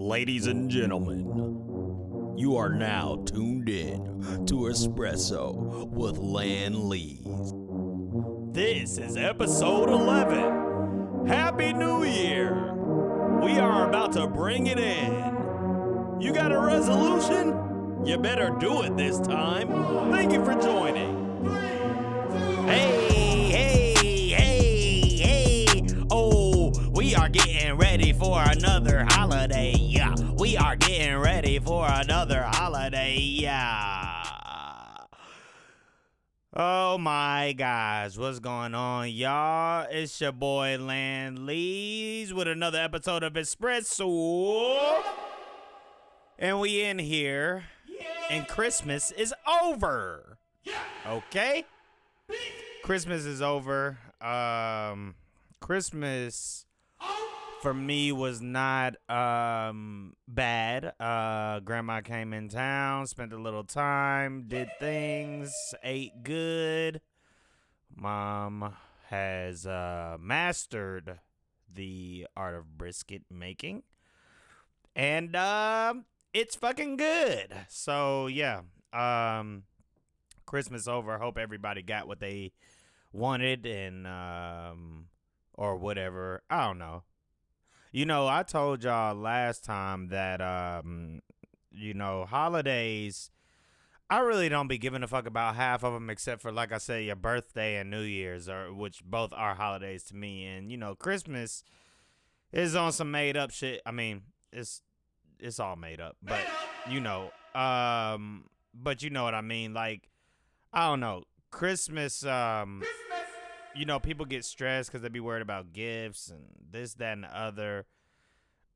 Ladies and gentlemen, you are now tuned in to ESPRESS-O with LANLEEZE. This is episode 11. Happy New Year! We are about to bring it in. You got a resolution? You better do it this time. Thank you for joining. We are getting ready for another holiday, yeah. We are getting ready for another holiday, yeah. Oh my gosh, what's going on, y'all? It's your boy LANLEEZE with another episode of ESPRESS-O. And we in here, and Christmas is over. Okay? Christmas is over. Christmas for me was not bad. Grandma came in town, spent a little time, did things, ate good. Mom has mastered the art of brisket making, and it's fucking good. So yeah, Christmas over. Hope everybody got what they wanted and or whatever. I don't know. You know, I told y'all last time that, holidays, I really don't be giving a fuck about half of them except for, like I said, your birthday and New Year's, which both are holidays to me. And, Christmas is on some made-up shit. I mean, it's all made up. But, but you know what I mean. Like, I don't know. Christmas, people get stressed because they be worried about gifts and this, that, and the other.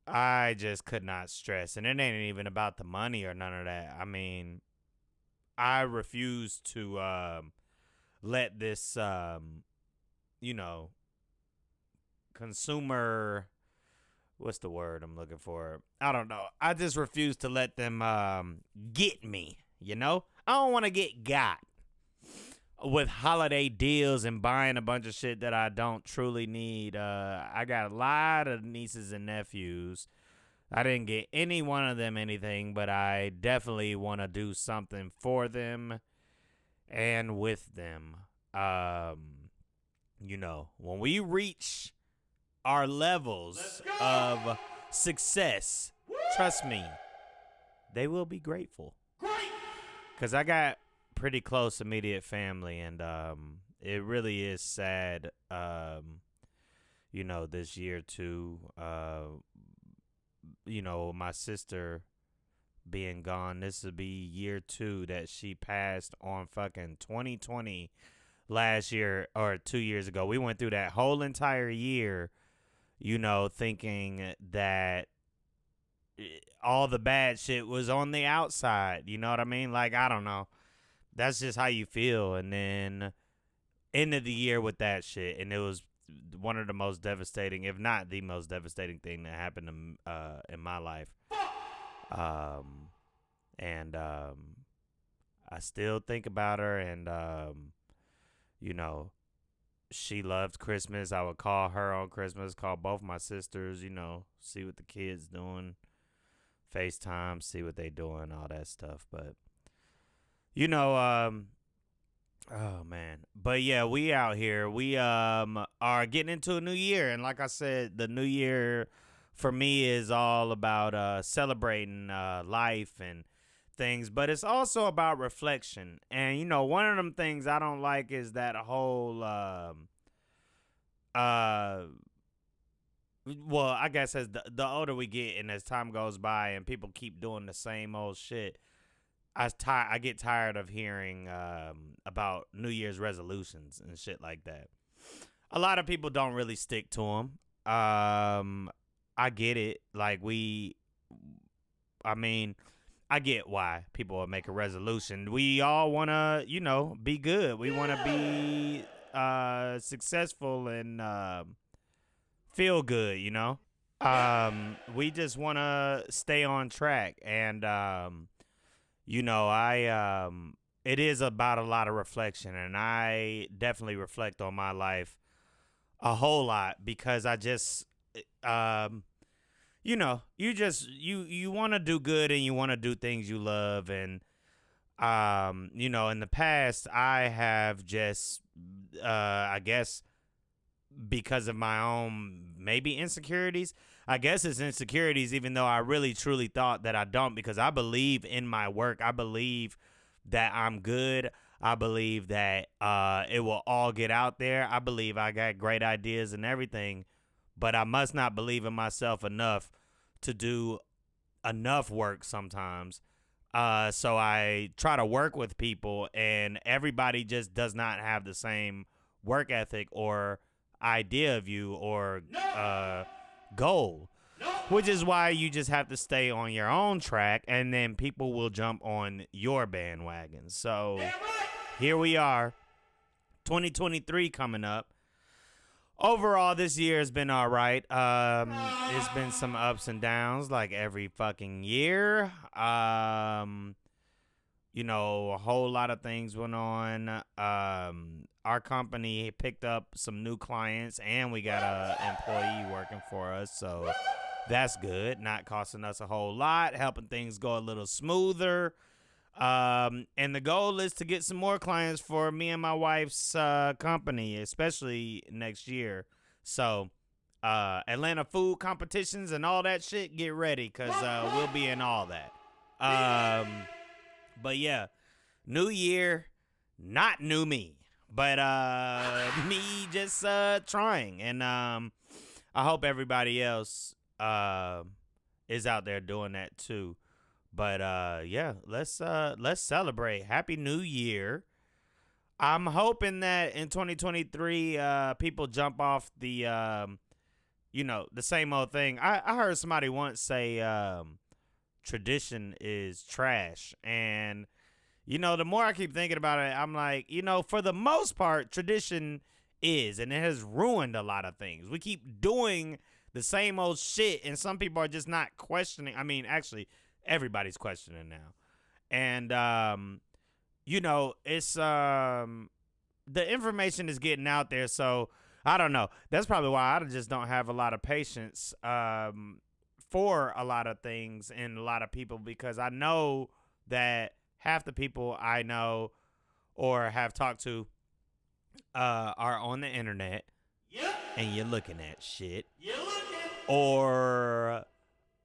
I just could not stress. And it ain't even about the money or none of that. I mean, I refuse to let this, consumer, what's the word I'm looking for? I don't know. I just refuse to let them get me, I don't want to get got with holiday deals and buying a bunch of shit that I don't truly need. I got a lot of nieces and nephews. I didn't get any one of them anything, but I definitely want to do something for them and with them. When we reach our levels of success, trust me, they will be grateful. Because I got pretty close immediate family, and it really is sad this year too, my sister being gone. This will be year 2 that she passed on fucking 2020 last year or 2 years ago. We went through that whole entire year thinking that all the bad shit was on the outside, you know what I mean? Like, I don't know. That's just how you feel. And then end of the year with that shit. And it was one of the most devastating, if not the most devastating thing that happened in my life. I still think about her. And, she loved Christmas. I would call her on Christmas, call both my sisters, see what the kids doing. FaceTime, see what they doing, all that stuff. But oh man. But yeah, we out here. We are getting into a new year, and like I said, the new year for me is all about celebrating life and things, but it's also about reflection. And one of them things I don't like is that whole well, I guess as the older we get and as time goes by and people keep doing the same old shit, I get tired of hearing about New Year's resolutions and shit like that. A lot of people don't really stick to them. I get it. Like, I get why people would make a resolution. We all want to, be good. We want to be successful and feel good, We just want to stay on track. And, it is about a lot of reflection, and I definitely reflect on my life a whole lot because I just, you want to do good and you want to do things you love. And in the past I have just I guess because of my own maybe insecurities. I guess it's insecurities, even though I really truly thought that I don't, because I believe in my work. I believe that I'm good. I believe that it will all get out there. I believe I got great ideas and everything, but I must not believe in myself enough to do enough work sometimes. So I try to work with people, and everybody just does not have the same work ethic or idea of you or goal, which is why you just have to stay on your own track, and then people will jump on your bandwagon. So here we are, 2023 coming up. Overall, this year has been all right. It's been some ups and downs like every fucking year. A whole lot of things went on. Our company picked up some new clients, and we got an employee working for us, so that's good. Not costing us a whole lot, helping things go a little smoother. And the goal is to get some more clients for me and my wife's company, especially next year. So Atlanta food competitions and all that shit, get ready, because we'll be in all that. But yeah, new year, not new me, but me just trying. And I hope everybody else is out there doing that too. But yeah, let's celebrate. Happy New Year. I'm hoping that in 2023 people jump off the the same old thing. I heard somebody once say tradition is trash. And the more I keep thinking about it, I'm like, for the most part, tradition is, and it has ruined a lot of things. We keep doing the same old shit, and some people are just not questioning. I mean, actually, everybody's questioning now. And it's the information is getting out there, so I don't know. That's probably why I just don't have a lot of patience for a lot of things and a lot of people, because I know that half the people I know or have talked to are on the internet. Yep. And you're looking at shit. You're looking. Or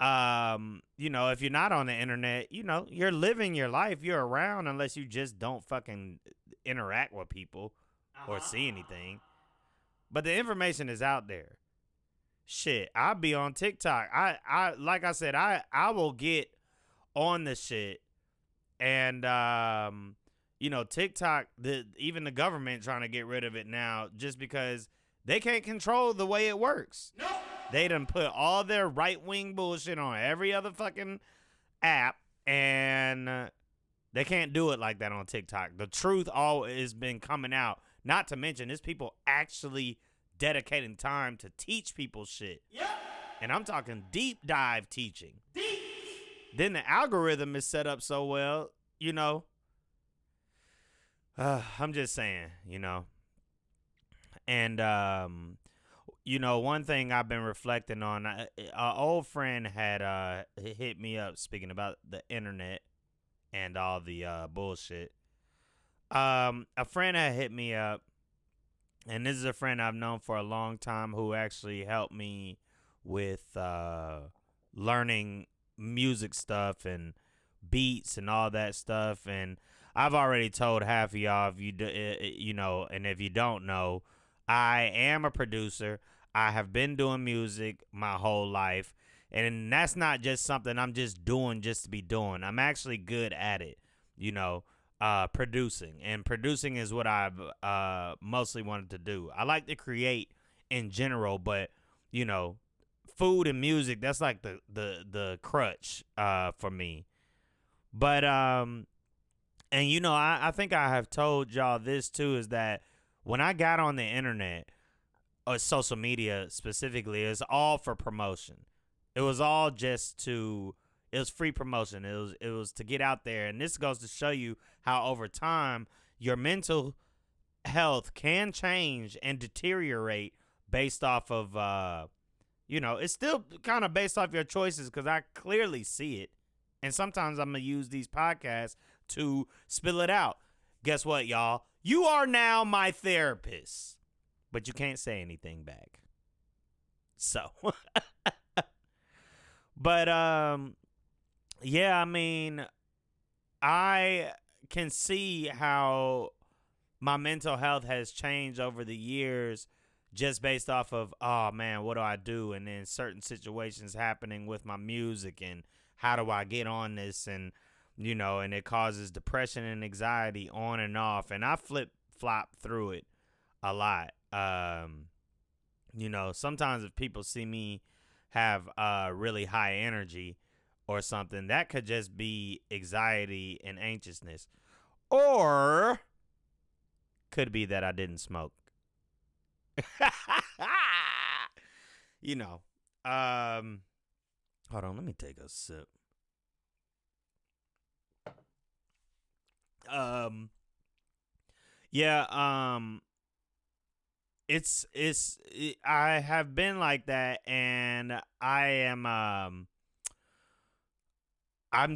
if you're not on the internet, you're living your life. You're around, unless you just don't fucking interact with people or see anything. But the information is out there. Shit, I'll be on TikTok. I like I said, I will get on the shit. And TikTok, even the government trying to get rid of it now, just because they can't control the way it works. No. They done put all their right-wing bullshit on every other fucking app, and they can't do it like that on TikTok. The truth always has been coming out. Not to mention, there's people actually dedicating time to teach people shit. Yep. And I'm talking deep dive teaching. Deep. Then the algorithm is set up so well, I'm just saying, And, one thing I've been reflecting on, an old friend had hit me up speaking about the internet and all the bullshit. A friend had hit me up, and this is a friend I've known for a long time who actually helped me with learning music stuff and beats and all that stuff. And I've already told half of y'all, if you do, and if you don't know, I am a producer. I have been doing music my whole life, and that's not just something I'm just doing just to be doing. I'm actually good at it, producing. And producing is what I've mostly wanted to do. I like to create in general, but, food and music, that's like the crutch for me. But, I think I have told y'all this too, is that when I got on the internet, or social media specifically, it's all for promotion. It was all it was free promotion. It was to get out there. And this goes to show you how over time your mental health can change and deteriorate based off of You know, it's still kind of based off your choices because I clearly see it. And sometimes I'm going to use these podcasts to spill it out. Guess what, y'all? You are now my therapist, but you can't say anything back. So, but, yeah, I mean, I can see how my mental health has changed over the years just based off of, oh man, what do I do? And then certain situations happening with my music and how do I get on this? And, you know, and it causes depression and anxiety on and off. And I flip-flop through it a lot. You know, sometimes if people see me have really high energy or something, that could just be anxiety and anxiousness. Or could be that I didn't smoke. You know. Hold on, let me take a sip. Yeah, I have been like that, and I'm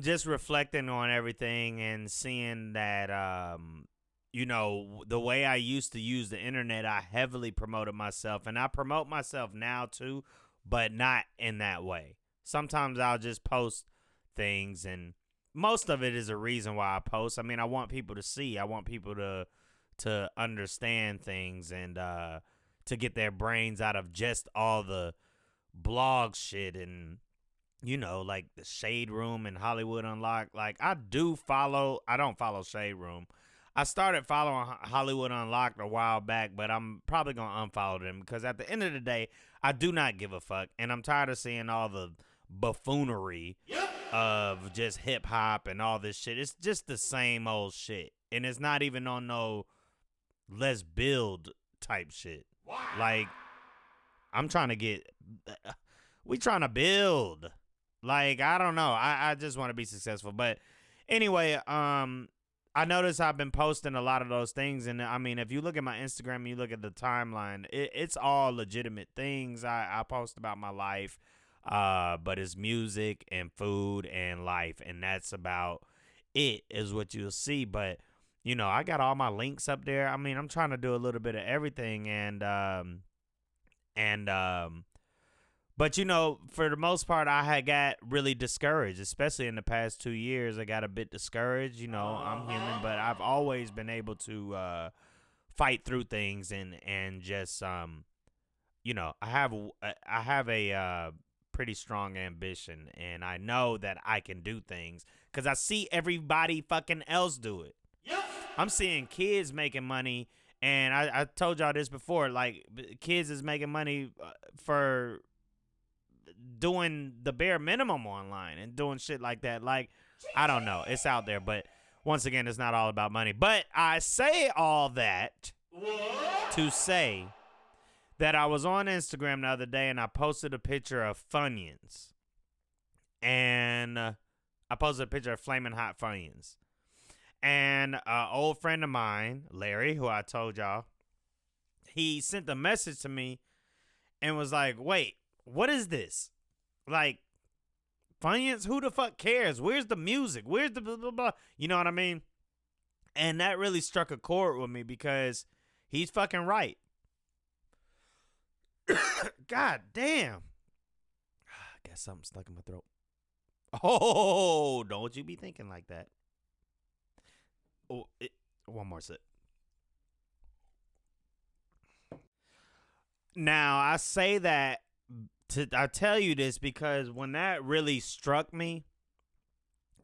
just reflecting on everything and seeing that you know, the way I used to use the internet, I heavily promoted myself, and I promote myself now too, but not in that way. Sometimes I'll just post things, and most of it is a reason why I post. I mean, I want people to see. I want people to understand things and to get their brains out of just all the blog shit and, you know, like the Shade Room and Hollywood Unlocked. Like, I don't follow Shade Room. I started following Hollywood Unlocked a while back, but I'm probably going to unfollow them because at the end of the day, I do not give a fuck. And I'm tired of seeing all the buffoonery of just hip hop and all this shit. It's just the same old shit. And it's not even on no let's build type shit. Wow. Like, I'm trying to we trying to build. Like, I don't know. I just want to be successful. But anyway, I notice I've been posting a lot of those things, and I mean, if you look at my Instagram and you look at the timeline, it's all legitimate things. I post about my life, but it's music and food and life, and that's about it is what you'll see. But, you know, I got all my links up there. I mean, I'm trying to do a little bit of everything, but, you know, for the most part, I had got really discouraged, especially in the past 2 years. I got a bit discouraged. You know, I'm human, but I've always been able to fight through things and just, you know, I have a pretty strong ambition, and I know that I can do things because I see everybody fucking else do it. Yep. I'm seeing kids making money, and I told y'all this before, like, kids is making money for doing the bare minimum online and doing shit like that. Like, I don't know. It's out there, but once again, it's not all about money. But I say all that to say that I was on Instagram the other day and I posted a picture of Funyuns. And I posted a picture of Flaming Hot Funyuns. And an old friend of mine, Larry, who I told y'all, he sent a message to me and was like, wait, what is this? Like, Funyuns? Who the fuck cares? Where's the music? Where's the blah, blah, blah? You know what I mean? And that really struck a chord with me because he's fucking right. God damn. I guess something stuck in my throat. Oh, don't you be thinking like that. Oh, one more sip. Now, I say that I tell you this because when that really struck me,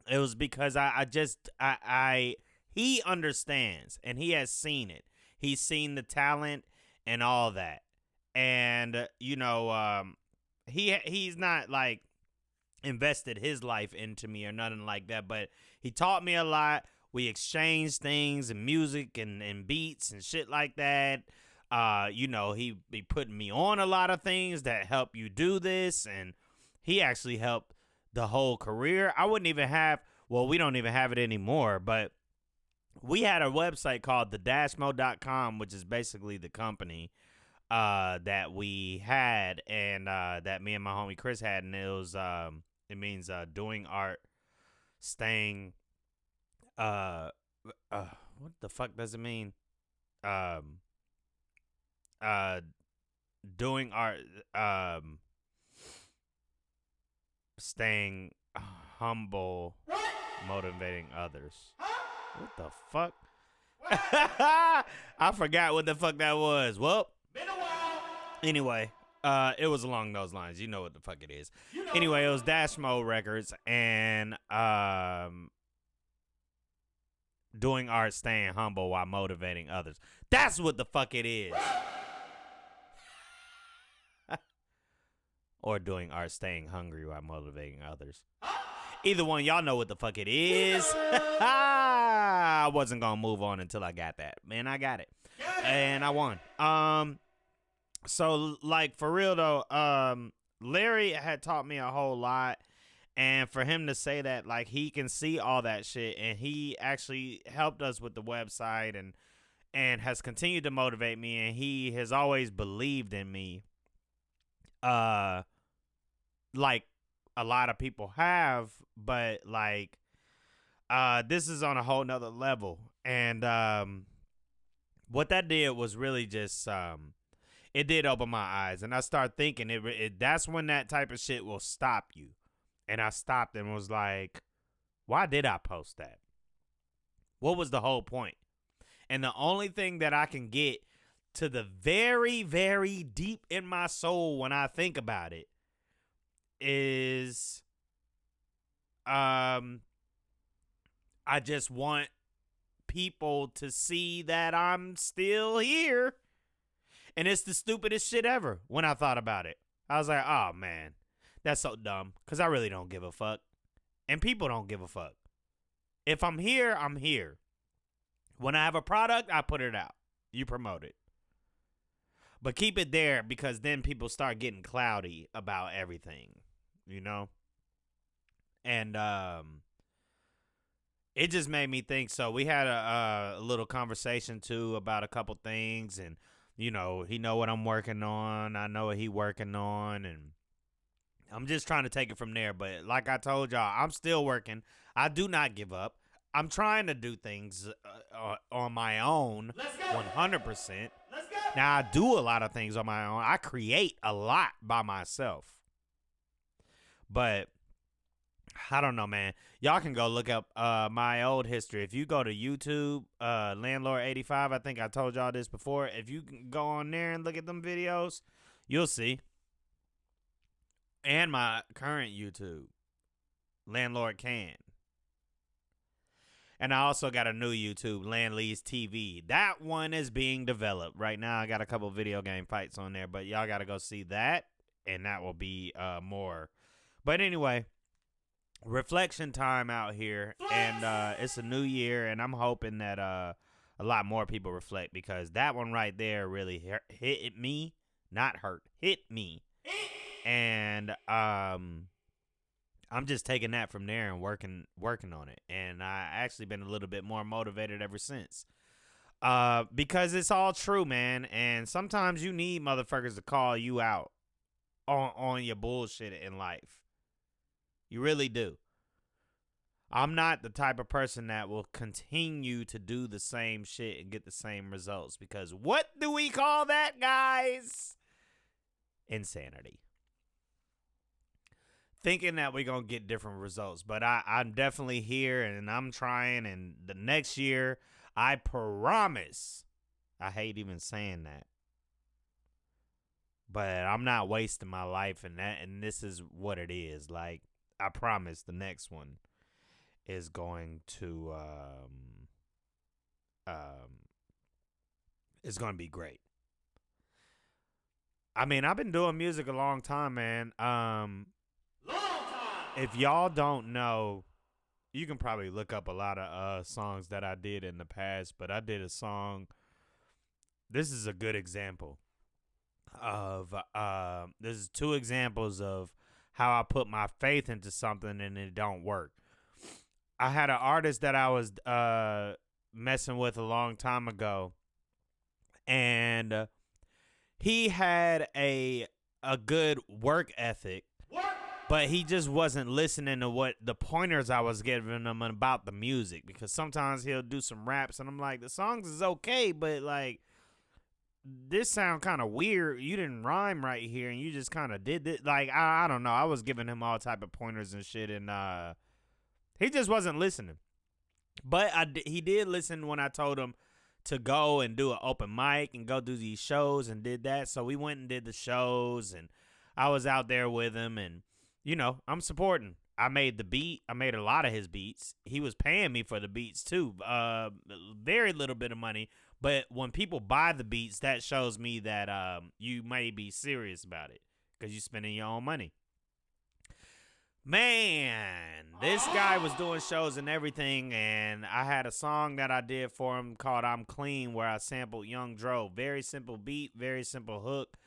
it was because he understands and he has seen it. He's seen the talent and all that. And, you know, he's not like invested his life into me or nothing like that, but he taught me a lot. We exchanged things and music and beats and shit like that. You know, he be putting me on a lot of things that help you do this, and he actually helped the whole career. I wouldn't even have, well, we don't even have it anymore, but we had a website called thedashmo.com, which is basically the company. that we had, and that me and my homie Chris had, and it means doing art, staying uh what the fuck does it mean? Um uh doing art, staying humble, motivating others. What the fuck? I forgot what the fuck that was. Well, been a while. Anyway, it was along those lines. You know what the fuck it is. Anyway, it was Dash Mode Records, and doing art, staying humble while motivating others. That's what the fuck it is. Or doing art, staying hungry while motivating others. Either one, y'all know what the fuck it is. I wasn't gonna move on until I got that. Man, I got it. And I won. So like for real though, Larry had taught me a whole lot. And for him to say that, like, he can see all that shit, and he actually helped us with the website and has continued to motivate me, and he has always believed in me. Like a lot of people have, but like this is on a whole nother level. And what that did was really just it did open my eyes, and I started thinking that's when that type of shit will stop you. And I stopped and was like, why did I post that? What was the whole point? And the only thing that I can get to the very, very deep in my soul when I think about it is I just want people to see that I'm still here. And it's the stupidest shit ever when I thought about it. I was like, oh man, that's so dumb, because I really don't give a fuck. And people don't give a fuck. If I'm here, I'm here. When I have a product, I put it out. You promote it. But keep it there, because then people start getting cloudy about everything, you know? And it just made me think. So we had a little conversation too about a couple things, and you know, he know what I'm working on, I know what he working on, and I'm just trying to take it from there. But like I told y'all, I'm still working. I do not give up. I'm trying to do things on my own, 100%. Now, I do a lot of things on my own. I create a lot by myself. But I don't know, man. Y'all can go look up my old history. If you go to YouTube, Landlord85, I think I told y'all this before. If you can go on there and look at them videos, you'll see. And my current YouTube, Landlord Can. And I also got a new YouTube, LANLEEZE TV. That one is being developed. Right now, I got a couple video game fights on there, but y'all got to go see that, and that will be more. But anyway, reflection time out here, and it's a new year, and I'm hoping that a lot more people reflect, because that one right there really hit me, not hurt, hit me. And I'm just taking that from there and working on it. And I actually been a little bit more motivated ever since. Because it's all true, man. And sometimes you need motherfuckers to call you out on your bullshit in life. You really do. I'm not the type of person that will continue to do the same shit and get the same results. Because what do we call that, guys? Insanity. Thinking that we're going to get different results. But I'm definitely here, and I'm trying. And the next year, I promise. I hate even saying that. But I'm not wasting my life in that. And this is what it is. Like, I promise the next one is going to it's going to be great. I mean, I've been doing music a long time, man. If y'all don't know, you can probably look up a lot of songs that I did in the past, but I did a song. This is a good example of this is two examples of how I put my faith into something and it don't work. I had an artist that I was messing with a long time ago, and he had a good work ethic, but he just wasn't listening to what the pointers I was giving him about the music, because sometimes he'll do some raps and I'm like, the songs is okay, but like this sound kind of weird. You didn't rhyme right here and you just kind of did this. Like, I don't know. I was giving him all type of pointers and shit, and he just wasn't listening. But he did listen when I told him to go and do an open mic and go do these shows, and did that. So we went and did the shows, and I was out there with him, and you know, I'm supporting. I made the beat. I made a lot of his beats. He was paying me for the beats too. Very little bit of money. But when people buy the beats, that shows me that you may be serious about it, because you're spending your own money. Man, this guy was doing shows and everything, and I had a song that I did for him called I'm Clean, where I sampled Young Dro. Very simple beat, very simple hook.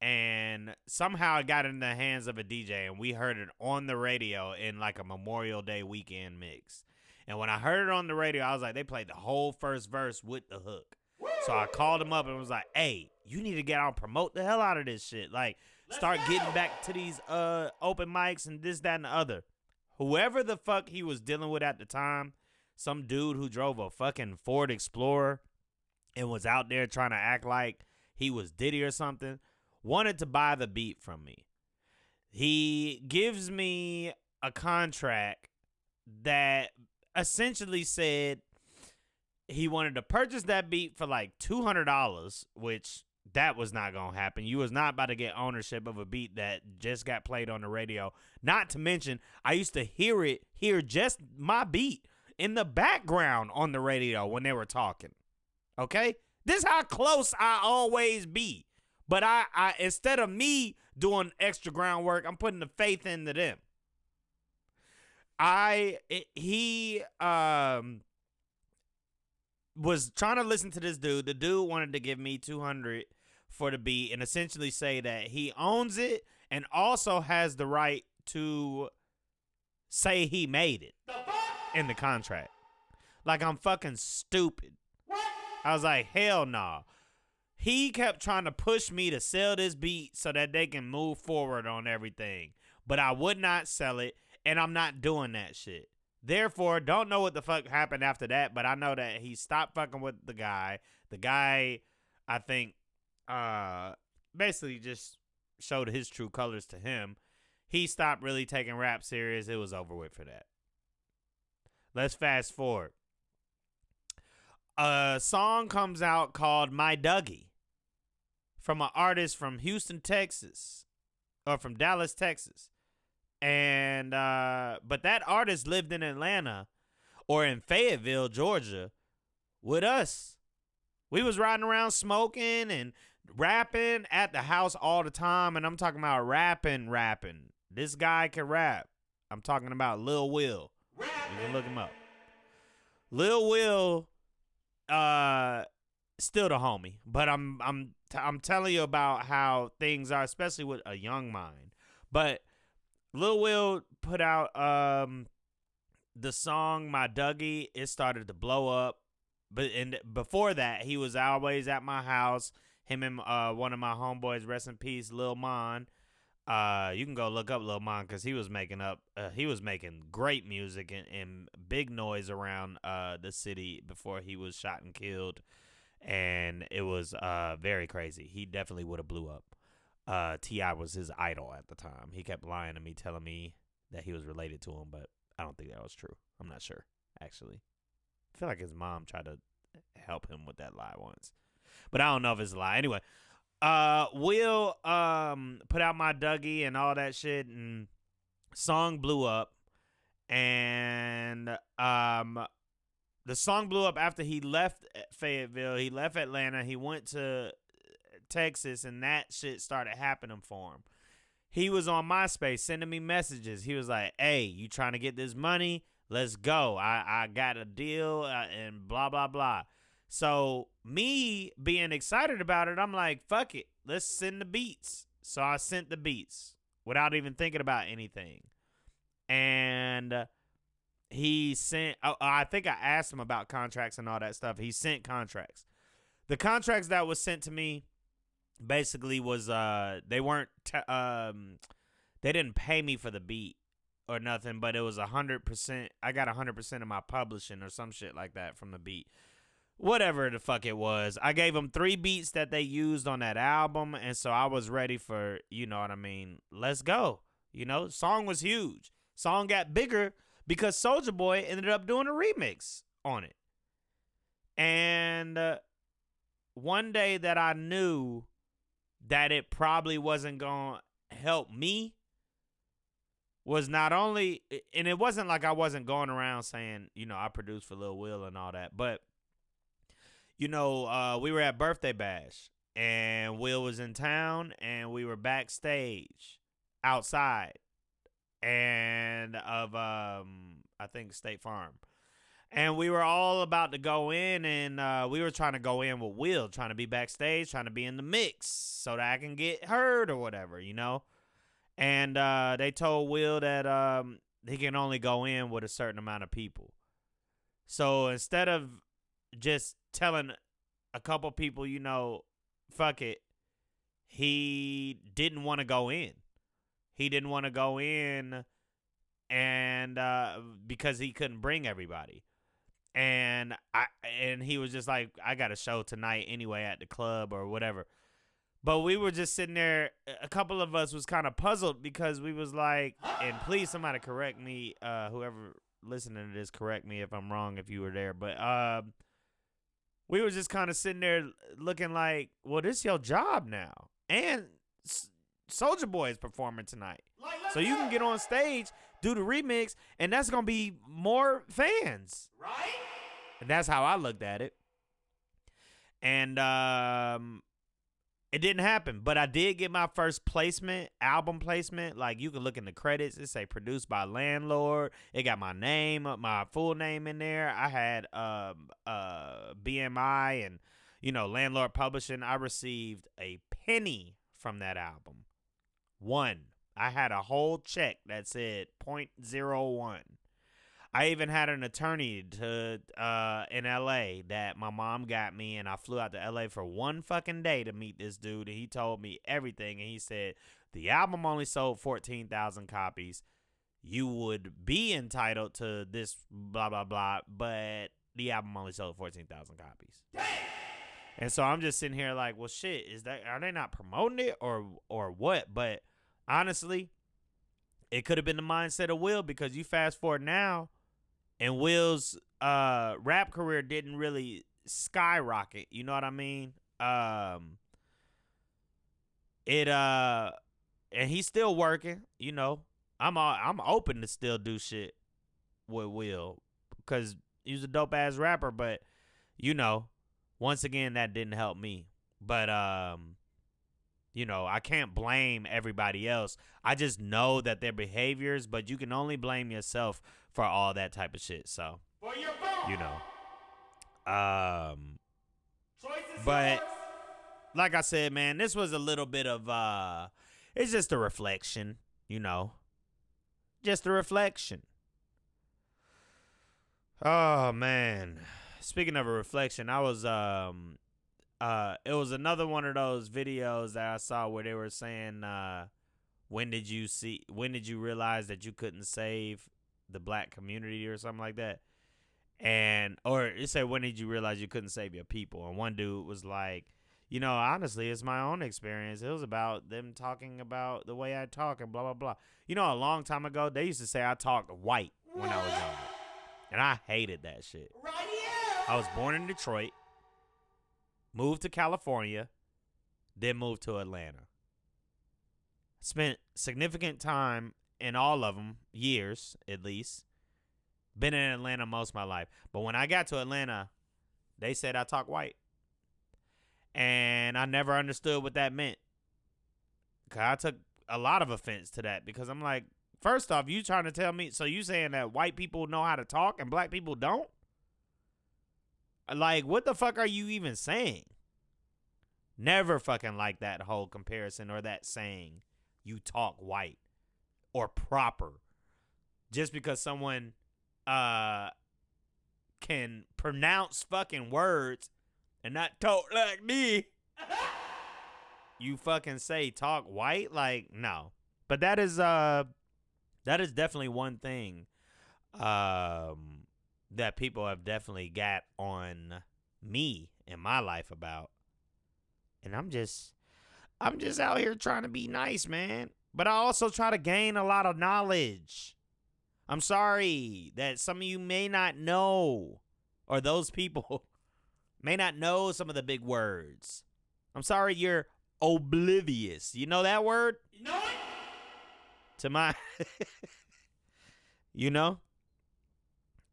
And somehow it got in the hands of a DJ, and we heard it on the radio in like a Memorial Day weekend mix. And when I heard it on the radio, I was like, they played the whole first verse with the hook. So I called him up and was like, hey, you need to get out and promote the hell out of this shit. Like, start getting back to these open mics and this, that, and the other. Whoever the fuck he was dealing with at the time, some dude who drove a fucking Ford Explorer and was out there trying to act like he was Diddy or something, wanted to buy the beat from me. He gives me a contract that essentially said he wanted to purchase that beat for like $200, which that was not going to happen. You was not about to get ownership of a beat that just got played on the radio. Not to mention, I used to hear just my beat in the background on the radio when they were talking. Okay? This is how close I always be. But I instead of me doing extra groundwork, I'm putting the faith into them. He was trying to listen to this dude. The dude wanted to give me $200 for the beat and essentially say that he owns it and also has the right to say he made it in the contract. Like, I'm fucking stupid. I was like, hell nah. He kept trying to push me to sell this beat so that they can move forward on everything. But I would not sell it, and I'm not doing that shit. Therefore, don't know what the fuck happened after that, but I know that he stopped fucking with the guy. The guy, I think, basically just showed his true colors to him. He stopped really taking rap serious. It was over with for that. Let's fast forward. A song comes out called My Dougie from an artist from Houston, Texas, or from Dallas, Texas. And but that artist lived in Atlanta or in Fayetteville, Georgia with us. We was riding around smoking and rapping at the house all the time, and I'm talking about rapping. This guy can rap. I'm talking about Lil Will. You can look him up. Lil Will still the homie, but I'm telling you about how things are, especially with a young mind. But Lil Will put out the song My Dougie. It started to blow up, but before that, he was always at my house. Him and one of my homeboys, rest in peace, Lil Mon. You can go look up Lil Mon because he was making great music and big noise around the city before he was shot and killed, and it was very crazy. He definitely would have blew up. T.I. was his idol at the time. He kept lying to me, telling me that he was related to him, but I don't think that was true. I'm not sure, actually. I feel like his mom tried to help him with that lie once, but I don't know if it's a lie. Anyway, Will put out My Dougie and all that shit, and song blew up, and the song blew up after he left Fayetteville. He left Atlanta. He went to Texas, and that shit started happening for him. He was on MySpace sending me messages. He was like, hey, you trying to get this money? Let's go. I got a deal and blah, blah, blah. So me being excited about it, I'm like, fuck it. Let's send the beats. So I sent the beats without even thinking about anything. And he sent, I think I asked him about contracts and all that stuff. He sent contracts. The contracts that was sent to me basically was they weren't they didn't pay me for the beat or nothing, but it was 100%. I got 100% of my publishing or some shit like that from the beat. Whatever the fuck it was. I gave them 3 beats that they used on that album, and so I was ready for, you know what I mean, let's go. You know, song was huge. Song got bigger because Soulja Boy ended up doing a remix on it. And one day that I knew that it probably wasn't going to help me was not only, and it wasn't like I wasn't going around saying, you know, I produced for Lil Will and all that, but you know, we were at Birthday Bash, and Will was in town, and we were backstage outside and of I think State Farm. And we were all about to go in, and we were trying to go in with Will, trying to be backstage, trying to be in the mix so that I can get heard or whatever, you know? And they told Will that he can only go in with a certain amount of people. So instead of just telling a couple people, you know, fuck it, he didn't want to go in. He didn't want to go in and because he couldn't bring everybody. And he was just like, I got a show tonight anyway at the club or whatever. But we were just sitting there. A couple of us was kind of puzzled because we was like, and please somebody correct me, whoever listening to this, correct me if I'm wrong if you were there. But we were just kind of sitting there looking like, well, this is your job now. And Soulja Boy is performing tonight. So you can get on stage, do the remix, and that's going to be more fans. Right? And that's how I looked at it. And it didn't happen. But I did get my first placement, album placement. Like, you can look in the credits. It say produced by Landlord. It got my name, my full name in there. I had BMI and, you know, Landlord Publishing. I received a penny from that album. One. I had a whole check that said 0.01. I even had an attorney to in L.A. that my mom got me, and I flew out to L.A. for one fucking day to meet this dude, and he told me everything, and he said, the album only sold 14,000 copies. You would be entitled to this blah, blah, blah, but the album only sold 14,000 copies. Damn! And so I'm just sitting here like, well, shit, are they not promoting it or what? But honestly, it could have been the mindset of Will, because you fast forward now, and Will's rap career didn't really skyrocket. You know what I mean? And he's still working. You know, I'm open to still do shit with Will because he's a dope ass rapper. But you know, once again, that didn't help me. But you know, I can't blame everybody else. I just know that their behaviors, but you can only blame yourself for all that type of shit. So, you know, but like I said, man, this was a little bit of, it's just a reflection, you know, just a reflection. Oh man. Speaking of a reflection, I was, it was another one of those videos that I saw where they were saying, when did you realize that you couldn't save the black community or something like that? Or it said, when did you realize you couldn't save your people? And one dude was like, you know, honestly, it's my own experience. It was about them talking about the way I talk and blah, blah, blah. You know, a long time ago, they used to say I talked white when I was younger. And I hated that shit. I was born in Detroit, moved to California, then moved to Atlanta. Spent significant time in all of them, years at least. Been in Atlanta most of my life. But when I got to Atlanta, they said I talk white. And I never understood what that meant. Because I took a lot of offense to that. Because I'm like, first off, you trying to tell me, so you saying that white people know how to talk and black people don't? Like, what the fuck are you even saying? Never fucking like that whole comparison or that saying, you talk white or proper. Just because someone can pronounce fucking words and not talk like me. You fucking say talk white? Like, no. But that is definitely one thing that people have definitely got on me in my life about. And I'm just out here trying to be nice, man. But I also try to gain a lot of knowledge. I'm sorry that some of you may not know, or those people may not know some of the big words. I'm sorry you're oblivious. You know that word? You know it? To my, you know?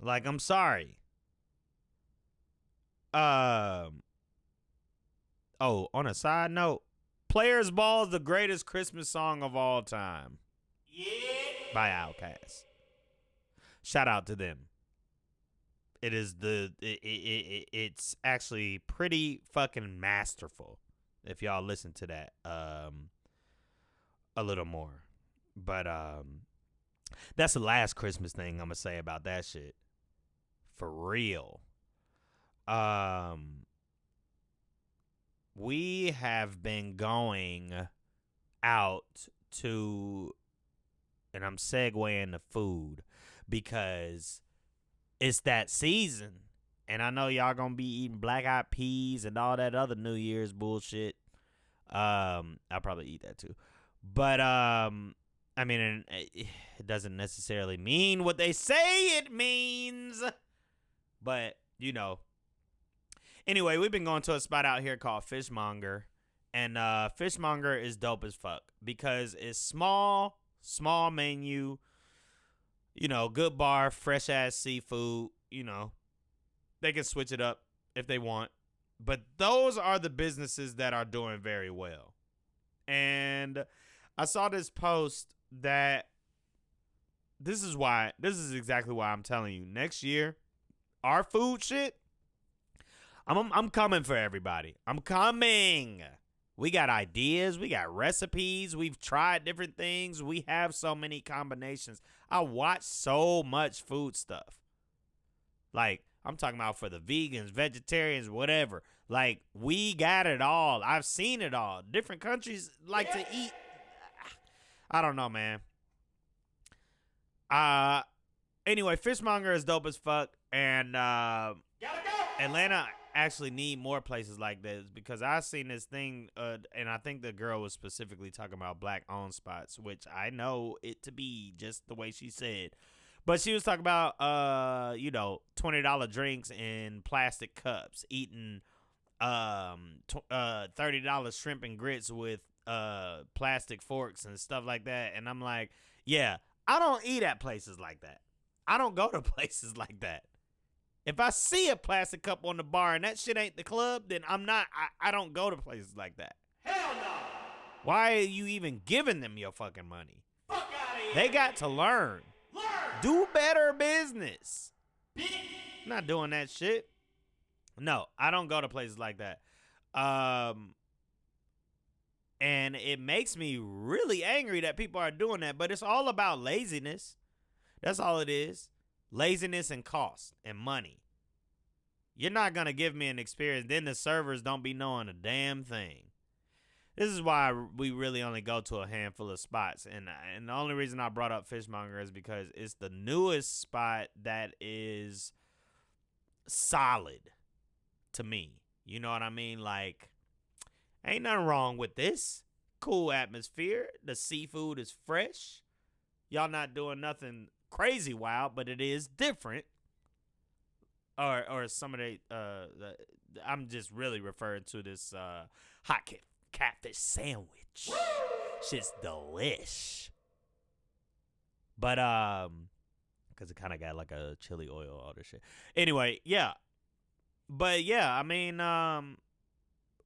Like, I'm sorry. Oh, on a side note, Players Ball is the greatest Christmas song of all time. Yeah. By Outkast. Shout out to them. It is it's actually pretty fucking masterful if y'all listen to that a little more. But that's the last Christmas thing I'm gonna say about that shit. For real. We have been going out to, and I'm segueing to food because it's that season. And I know y'all gonna be eating black eyed peas and all that other New Year's bullshit. I'll probably eat that too. But I mean, it doesn't necessarily mean what they say it means. But, you know. Anyway, we've been going to a spot out here called Fishmonger. And Fishmonger is dope as fuck because it's small menu, you know, good bar, fresh ass seafood, you know. They can switch it up if they want. But those are the businesses that are doing very well. And I saw this post that this is exactly why I'm telling you. Next year, our food shit, I'm coming for everybody. I'm coming. We got ideas. We got recipes. We've tried different things. We have so many combinations. I watch so much food stuff. Like, I'm talking about for the vegans, vegetarians, whatever. Like, we got it all. I've seen it all. Different countries like to eat. I don't know, man. Anyway, Fishmonger is dope as fuck. And Atlanta actually need more places like this because I seen this thing, and I think the girl was specifically talking about black-owned spots, which I know it to be just the way she said. But she was talking about, you know, $20 drinks in plastic cups, eating $30 shrimp and grits with plastic forks and stuff like that. And I'm like, yeah, I don't eat at places like that. I don't go to places like that. If I see a plastic cup on the bar and that shit ain't the club, then I don't go to places like that. Hell no. Why are you even giving them your fucking money? Fuck out of here. They got to learn. Do better business. Not doing that shit. No, I don't go to places like that. And it makes me really angry that people are doing that, but it's all about laziness. That's all it is. Laziness and cost and money. You're not going to give me an experience. Then the servers don't be knowing a damn thing. This is why we really only go to a handful of spots. And the only reason I brought up Fishmonger is because it's the newest spot that is solid to me. You know what I mean? Like, ain't nothing wrong with this. Cool atmosphere. The seafood is fresh. Y'all not doing nothing crazy wild, but it is different. Or some of the I'm just really referring to this hot catfish sandwich. Woo! Shit's delish. But because it kind of got like a chili oil, all this shit. Anyway, yeah. But yeah, I mean,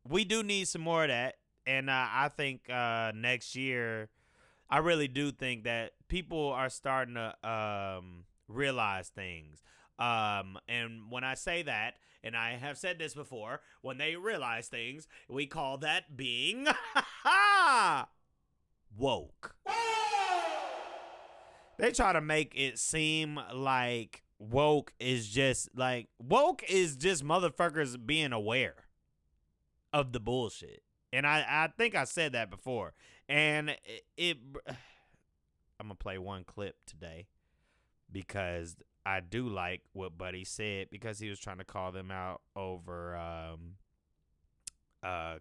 we do need some more of that, and I think next year, I really do think that people are starting to realize things. And when I say that, and I have said this before, when they realize things, we call that being woke. They try to make it seem like woke is just motherfuckers being aware. of the bullshit. And I think I said that before. And I'm going to play one clip today because I do like what Buddy said, because he was trying to call them out over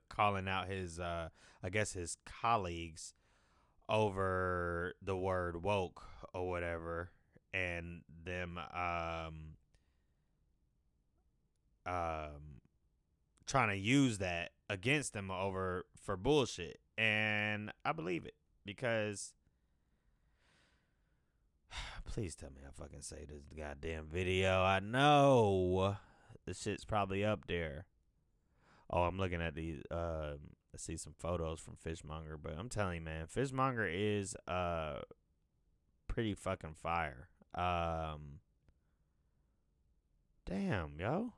calling out his I guess his colleagues over the word woke or whatever, and them trying to use that against them for bullshit. And I believe it, because please tell me I fucking say this goddamn video. I know the shit's probably up there. Oh, I'm looking at these. I see some photos from Fishmonger, but I'm telling you, man, Fishmonger is pretty fucking fire. Damn, yo.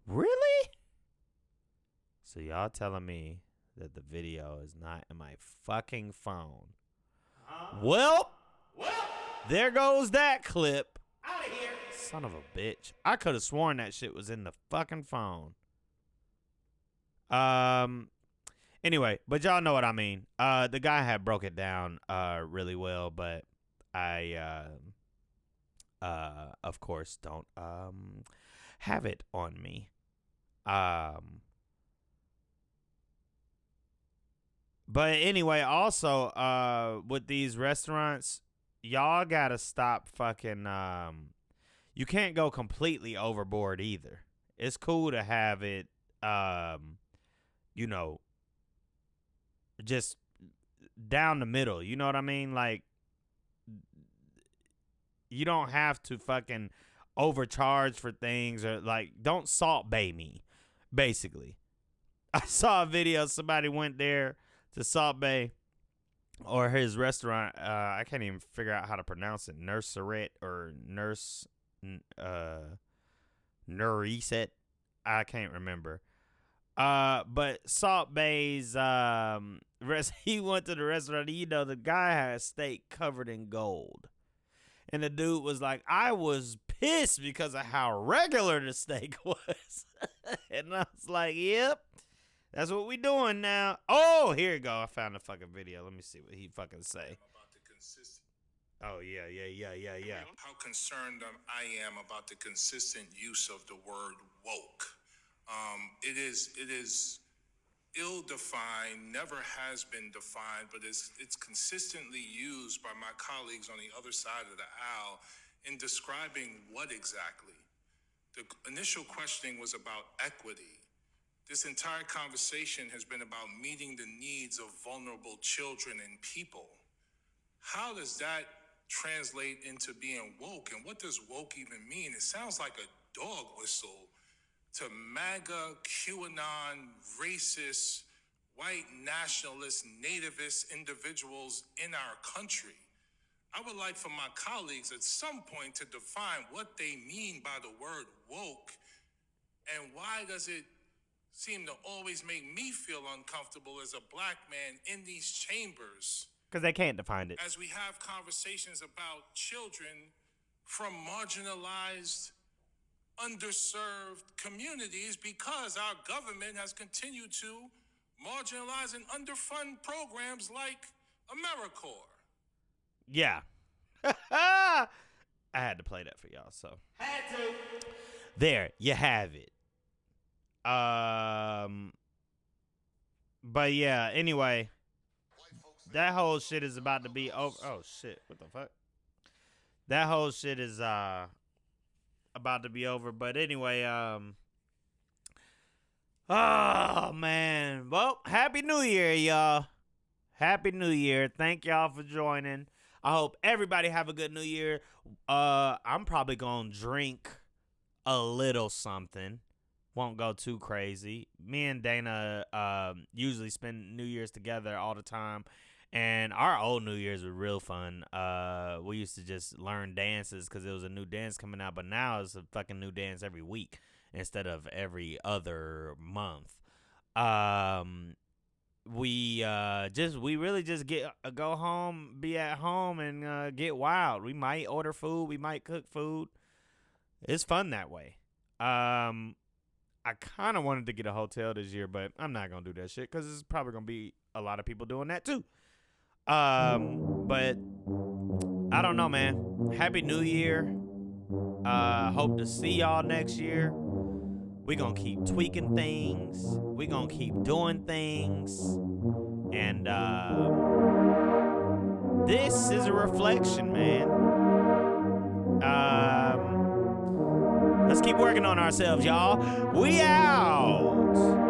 Really? So y'all telling me that the video is not in my fucking phone? Well, there goes that clip. Out of here. Son of a bitch. I could have sworn that shit was in the fucking phone. Anyway, but y'all know what I mean. The guy had broke it down really well, but I of course don't have it on me. But anyway, also with these restaurants, y'all gotta stop fucking you can't go completely overboard either. It's cool to have it you know, just down the middle. You know what I mean? Like, you don't have to fucking overcharge for things, or like, don't Salt Bay me, basically. I saw a video, somebody went there to Salt Bay, or his restaurant, I can't even figure out how to pronounce it, Nurserit or Nuriset, I can't remember. But Salt Bay's he went to the restaurant. You know, the guy had a steak covered in gold, and the dude was like, "I was pissed because of how regular the steak was," and I was like, "Yep, that's what we doing now." Oh, here you go. I found the fucking video. Let me see what he fucking say. Oh yeah. How concerned I am about the consistent use of the word woke. It is ill-defined, never has been defined, but it's consistently used by my colleagues on the other side of the aisle in describing what exactly. The initial questioning was about equity. This entire conversation has been about meeting the needs of vulnerable children and people. How does that translate into being woke? And what does woke even mean? It sounds like a dog whistle to MAGA, QAnon, racist, white nationalist, nativist individuals in our country. I would like for my colleagues at some point to define what they mean by the word woke, and why does it seem to always make me feel uncomfortable as a black man in these chambers. Because they can't define it. As we have conversations about children from marginalized, underserved communities, because our government has continued to marginalize and underfund programs like AmeriCorps. Yeah. I had to play that for y'all, so. Had to. There, you have it. But yeah, anyway, that whole shit is about to be over. Oh shit, what the fuck? That whole shit is about to be over. But anyway, oh man. Well, Happy New Year, y'all. Happy New Year. Thank y'all for joining. I hope everybody have a good New Year. I'm probably gonna drink a little something. Won't go too crazy. Me and Dana usually spend New Year's together all the time. And our old New Year's were real fun. We used to just learn dances because there was a new dance coming out. But now it's a fucking new dance every week instead of every other month. We really just go home, be at home, and get wild. We might order food. We might cook food. It's fun that way. I kind of wanted to get a hotel this year, but I'm not gonna do that shit because there's probably gonna be a lot of people doing that too. But I don't know, man. Happy New Year. Hope to see y'all next year. We gonna keep tweaking things. We gonna keep doing things. And this is a reflection, man. Let's keep working on ourselves, y'all. We out.